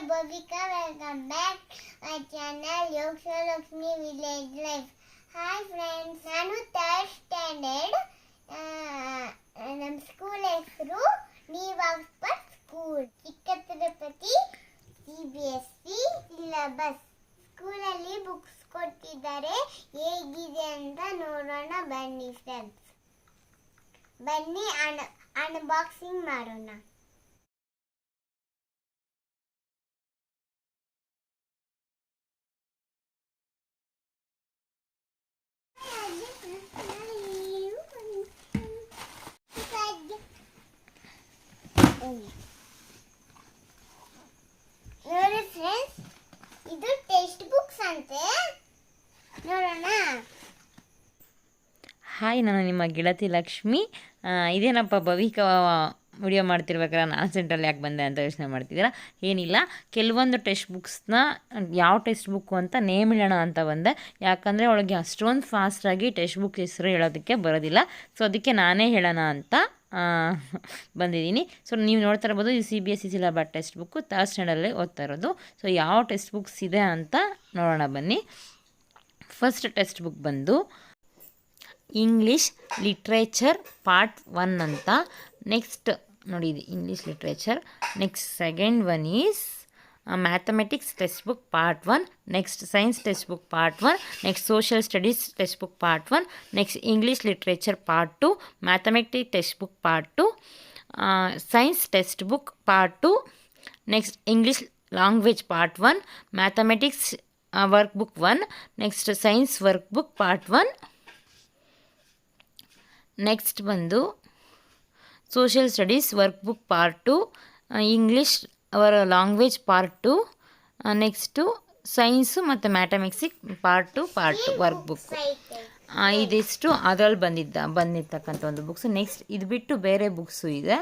Bhavika. Welcome back my channel Yogshalaxmi Village Life. Hi friends, ನಾನು third standard. ನಮ್ಮ school ಹೆಸರು ನೀವಾಕ್ಸ್ಪರ್ school. ಚಿಕ್ಕ Tirupati CBSE syllabus. ಸ್ಕೂಲಲ್ಲಿ books ಕೊಟ್ಟಿದ್ದಾರೆ, ಹೇಗಿದೆ ಅಂತ ನೋಡೋಣ ಬನ್ನಿ ಫ್ರೆಂಡ್ಸ್. ಬನ್ನಿ ಅನ್ಬಾಕ್ಸಿಂಗ್ ಮಾಡೋಣ. ನೋಡಿ ಫ್ರೆಂಡ್ಸ್, ಇದು ಟೆಕ್ಸ್ಟ್ ಬುಕ್ಸ್ ಅಂತೆ, ನೋಡೋಣ. ಹಾಯ್, ನಾನು ನಿಮ್ಮ ಗೆಳತಿ ಲಕ್ಷ್ಮಿ. ಇದೇನಪ್ಪ ಭವಿಕಾ ವಿಡಿಯೋ ಮಾಡ್ತಿರ್ಬೇಕಾದ್ರೆ ನಾನು ಸೆಂಟ್ರಲ್ಲಿ ಯಾಕೆ ಬಂದೆ ಅಂತ ಯೋಚನೆ ಮಾಡ್ತಿದ್ದೀರಾ? ಏನಿಲ್ಲ, ಕೆಲವೊಂದು ಟೆಕ್ಸ್ಟ್ ಬುಕ್ಸ್ನ ಯಾವ ಟೆಕ್ಸ್ಟ್ ಬುಕ್ಕು ಅಂತ ನೇಮ್ ಹೇಳೋಣ ಅಂತ ಬಂದೆ. ಯಾಕಂದರೆ ಅವಳಿಗೆ ಅಷ್ಟೊಂದು ಫಾಸ್ಟಾಗಿ ಟೆಕ್ಸ್ಟ್ ಬುಕ್ ಹೆಸರು ಹೇಳೋದಕ್ಕೆ ಬರೋದಿಲ್ಲ. ಸೊ ಅದಕ್ಕೆ ನಾನೇ ಹೇಳೋಣ ಅಂತ ಬಂದಿದ್ದೀನಿ. ಸೊ ನೀವು ನೋಡ್ತಾ ಇರ್ಬೋದು, ಇದು CBSE syllabus text book, third ಸ್ಟ್ಯಾಂಡರ್ಡಲ್ಲಿ ಓದ್ತಾ ಇರೋದು. ಸೊ ಯಾವ ಟೆಕ್ಸ್ಟ್ ಬುಕ್ಸ್ ಇದೆ ಅಂತ ನೋಡೋಣ ಬನ್ನಿ. ಫಸ್ಟ್ ಟೆಕ್ಸ್ಟ್ ಬುಕ್ ಬಂದು ಇಂಗ್ಲೀಷ್ ಲಿಟ್ರೇಚರ್ ಪಾರ್ಟ್ 1 ಅಂತ. ನೆಕ್ಸ್ಟ್ ನೋಡಿ, ಇದು English literature. Next second one is mathematics text book part 1. Next science text book part 1. Next social studies text book part 1. Next English literature part 2. Mathematics text book part 2. Science text book part 2. Next English language part 1. Mathematics work book 1. Next science work book part 1. Next ಬಂದು social studies work book part 2. English ಅವರ language part 2. Next science ಮತ್ತು mathematics part 2 work book. ಇದಿಷ್ಟು ಅದರಲ್ಲಿ ಬಂದಿರ್ತಕ್ಕಂಥ ಒಂದು books. Next ಇದು ಬಿಟ್ಟು ಬೇರೆ ಬುಕ್ಸು ಇದೆ.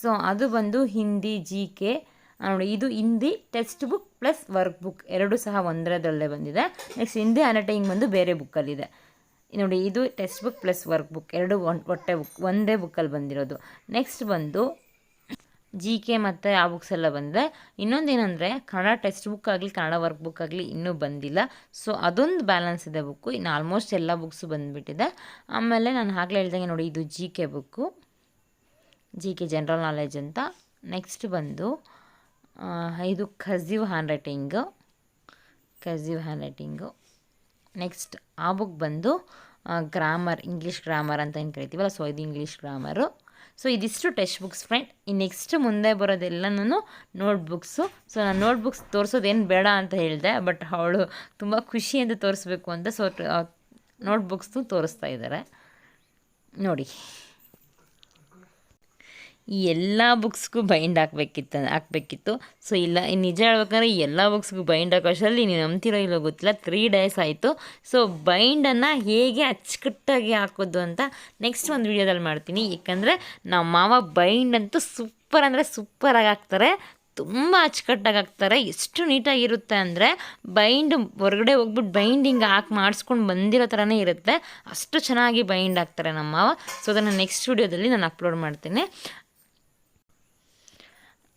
ಸೊ ಅದು ಬಂದು ಹಿಂದಿ GK ನೋಡಿ. ಇದು Hindi text book plus work book ಎರಡೂ ಸಹ ಒಂದರದಲ್ಲೇ ಬಂದಿದೆ. ನೆಕ್ಸ್ಟ್ ಹಿಂದಿ ಹ್ಯಾಂಡ್ರೈಟಿಂಗ್ ಬಂದು ಬೇರೆ ಬುಕ್ಕಲ್ಲಿದೆ ನೋಡಿ. ಇದು text book plus work book ಎರಡು ಒಂದೇ ಬುಕ್ಕಲ್ಲಿ ಬಂದಿರೋದು. ನೆಕ್ಸ್ಟ್ ಬಂದು GK ಮತ್ತು ಆ ಬುಕ್ಸ್ ಎಲ್ಲ ಬಂದಿದೆ. ಇನ್ನೊಂದೇನೆಂದರೆ ಕನ್ನಡ ಟೆಕ್ಸ್ಟ್ ಬುಕ್ ಆಗಲಿ ಕನ್ನಡ ವರ್ಕ್ ಬುಕ್ ಆಗಲಿ ಇನ್ನೂ ಬಂದಿಲ್ಲ. ಸೊ ಅದೊಂದು ಬ್ಯಾಲೆನ್ಸ್ ಇದೆ ಬುಕ್ಕು. ಇನ್ನು ಆಲ್ಮೋಸ್ಟ್ ಎಲ್ಲ ಬುಕ್ಸು ಬಂದುಬಿಟ್ಟಿದೆ. ಆಮೇಲೆ ನಾನು ಆಗಲೇ ಹೇಳ್ದಂಗೆ ನೋಡಿ, ಇದು GK book, GK general knowledge ಅಂತ. ನೆಕ್ಸ್ಟ್ ಬಂದು ಇದು ಕರ್ಸಿವ್ ಹ್ಯಾಂಡ್ರೈಟಿಂಗು. ನೆಕ್ಸ್ಟ್ ಆ ಬುಕ್ ಬಂದು ಗ್ರಾಮರ್, ಇಂಗ್ಲೀಷ್ ಗ್ರಾಮರ್ ಅಂತ ಏನು ಕರಿತೀವಲ್ಲ, ಸೊ ಇದು ಇಂಗ್ಲೀಷ್ ಗ್ರಾಮರು. ಸೊ ಇದಿಷ್ಟು ಟೆಕ್ಸ್ಟ್ ಬುಕ್ಸ್ ಫ್ರೆಂಡ್. ಈ ನೆಕ್ಸ್ಟ್ ಮುಂದೆ ಬರೋದೆಲ್ಲನೂ ನೋಟ್ಬುಕ್ಸು. ಸೊ ನಾನು ನೋಟ್ಬುಕ್ಸ್ ತೋರಿಸೋದೇನು ಬೇಡ ಅಂತ ಹೇಳಿದೆ, ಬಟ್ ಅವಳು ತುಂಬ ಖುಷಿಯಿಂದ ತೋರಿಸ್ಬೇಕು ಅಂತ ಸೊ ನೋಟ್ಬುಕ್ಸು ತೋರಿಸ್ತಾ ಇದ್ದಾರೆ ನೋಡಿ. ಈ ಎಲ್ಲ ಬುಕ್ಸ್ಗೂ ಬೈಂಡ್ ಹಾಕಬೇಕಿತ್ತು. ಸೊ ಇಲ್ಲ, ನಿಜ ಹೇಳ್ಬೇಕಂದ್ರೆ ಈ ಎಲ್ಲ ಬುಕ್ಸ್ಗೂ ಬೈಂಡ್ ಹಾಕೋಷ್ಟರಲ್ಲಿ ನೀವು ನಂಬ್ತಿರೋ ಇಲ್ಲೋ ಗೊತ್ತಿಲ್ಲ, 3 days ಆಯಿತು. ಸೊ ಬೈಂಡನ್ನು ಹೇಗೆ ಅಚ್ಚುಕಟ್ಟಾಗಿ ಹಾಕೋದು ಅಂತ ನೆಕ್ಸ್ಟ್ ಒಂದು ವೀಡಿಯೋದಲ್ಲಿ ಮಾಡ್ತೀನಿ. ಏಕೆಂದರೆ ನಮ್ಮ ಮಾವ ಬೈಂಡ್ ಅಂತೂ ಸೂಪರಾಗಿ ಹಾಕ್ತಾರೆ, ತುಂಬ ಅಚ್ಚುಕಟ್ಟಾಗಿ ಹಾಕ್ತಾರೆ. ಎಷ್ಟು ನೀಟಾಗಿರುತ್ತೆ ಅಂದರೆ ಬೈಂಡ್ ಹೊರಗಡೆ ಹೋಗ್ಬಿಟ್ಟು ಬೈಂಡಿಂಗ್ ಮಾಡಿಸ್ಕೊಂಡು ಬಂದಿರೋ ಥರನೇ ಇರುತ್ತೆ, ಅಷ್ಟು ಚೆನ್ನಾಗಿ ಬೈಂಡ್ ಹಾಕ್ತಾರೆ ನಮ್ಮ ಮಾವ. ಸೊ ಅದನ್ನು ನೆಕ್ಸ್ಟ್ ವೀಡಿಯೋದಲ್ಲಿ ನಾನು ಅಪ್ಲೋಡ್ ಮಾಡ್ತೀನಿ.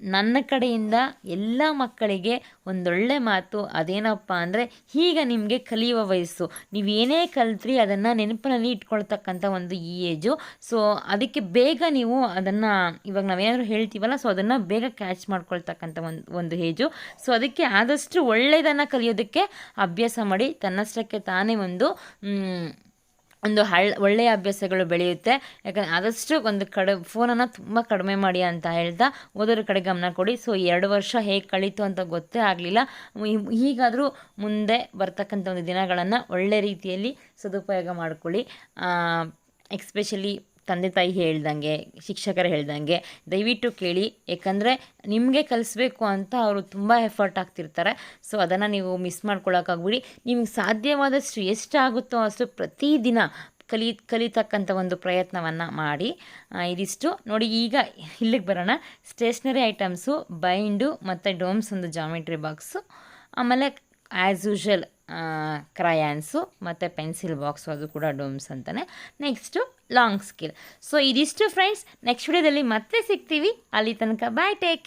ನನ್ನ ಕಡೆಯಿಂದ ಎಲ್ಲ ಮಕ್ಕಳಿಗೆ ಒಂದೊಳ್ಳೆ ಮಾತು, ಅದೇನಪ್ಪ ಅಂದರೆ ಈಗ ನಿಮಗೆ ಕಲಿಯುವ ವಯಸ್ಸು. ನೀವೇನೇ ಕಲ್ತ್ರಿ ಅದನ್ನು ನೆನಪಿನಲ್ಲಿ ಇಟ್ಕೊಳ್ತಕ್ಕಂಥ ಒಂದು ಈ ಏಜು. ಸೊ ಅದಕ್ಕೆ ಬೇಗ ನೀವು ಅದನ್ನು, ಇವಾಗ ನಾವೇನಾದರೂ ಹೇಳ್ತೀವಲ್ಲ, ಸೊ ಅದನ್ನು ಬೇಗ ಕ್ಯಾಚ್ ಮಾಡ್ಕೊಳ್ತಕ್ಕಂಥ ಒಂದು ಏಜು. ಸೊ ಅದಕ್ಕೆ ಆದಷ್ಟು ಒಳ್ಳೆಯದನ್ನು ಕಲಿಯೋದಕ್ಕೆ ಅಭ್ಯಾಸ ಮಾಡಿ. ತನ್ನಷ್ಟಕ್ಕೆ ತಾನೇ ಒಂದು ಒಳ್ಳೆಯ ಅಭ್ಯಾಸಗಳು ಬೆಳೆಯುತ್ತೆ. ಯಾಕಂದರೆ ಆದಷ್ಟು ಫೋನನ್ನು ತುಂಬ ಕಡಿಮೆ ಮಾಡಿ ಅಂತ ಹೇಳ್ತಾ ಓದೋದ್ರ ಕಡೆ ಗಮನ ಕೊಡಿ. ಸೊ 2 ವರ್ಷ ಹೇಗೆ ಕಳೀತು ಅಂತ ಗೊತ್ತೇ ಆಗಲಿಲ್ಲ. ಹೀಗಾದರೂ ಮುಂದೆ ಬರ್ತಕ್ಕಂಥ ಒಂದು ದಿನಗಳನ್ನು ಒಳ್ಳೆ ರೀತಿಯಲ್ಲಿ ಸದುಪಯೋಗ ಮಾಡ್ಕೊಳ್ಳಿ. ಎಕ್ಸ್ಪೆಷಲಿ ತಂದೆ ತಾಯಿ ಹೇಳ್ದಂಗೆ, ಶಿಕ್ಷಕರು ಹೇಳ್ದಂಗೆ ದಯವಿಟ್ಟು ಕೇಳಿ. ಏಕೆಂದರೆ ನಿಮಗೆ ಕಲಿಸ್ಬೇಕು ಅಂತ ಅವರು ತುಂಬ ಎಫರ್ಟ್ ಹಾಕ್ತಿರ್ತಾರೆ. ಸೊ ಅದನ್ನು ನೀವು ಮಿಸ್ ಮಾಡ್ಕೊಳ್ಳೋಕ್ಕಾಗ್ಬಿಡಿ. ನಿಮಗೆ ಸಾಧ್ಯವಾದಷ್ಟು ಎಷ್ಟಾಗುತ್ತೋ ಅಷ್ಟು ಪ್ರತಿದಿನ ಕಲಿತಕ್ಕಂಥ ಒಂದು ಪ್ರಯತ್ನವನ್ನು ಮಾಡಿ. ಇದಿಷ್ಟು ನೋಡಿ. ಈಗ ಇಲ್ಲಿಗೆ ಬರೋಣ. ಸ್ಟೇಷ್ನರಿ ಐಟಮ್ಸು, ಬೈಂಡು ಮತ್ತು ಡೋಮ್ಸ್ ಒಂದು ಜಾಮೆಟ್ರಿ ಬಾಕ್ಸು, ಆಮೇಲೆ ಆ್ಯಸ್ ಯೂಶ್ವಲ್ ಕ್ರಯಾನ್ಸು ಮತ್ತು ಪೆನ್ಸಿಲ್ ಬಾಕ್ಸು, ಅದು ಕೂಡ ಡೋಮ್ಸ್ ಅಂತಲೇ. Next long scale. ಸೊ ಇದಿಷ್ಟು ಫ್ರೆಂಡ್ಸ್. ನೆಕ್ಸ್ಟ್ ವಿಡಿಯೋದಲ್ಲಿ ಮತ್ತೆ ಸಿಗ್ತೀವಿ. ಅಲ್ಲಿ ತನಕ ಬಾಯ್, ಟೇಕ್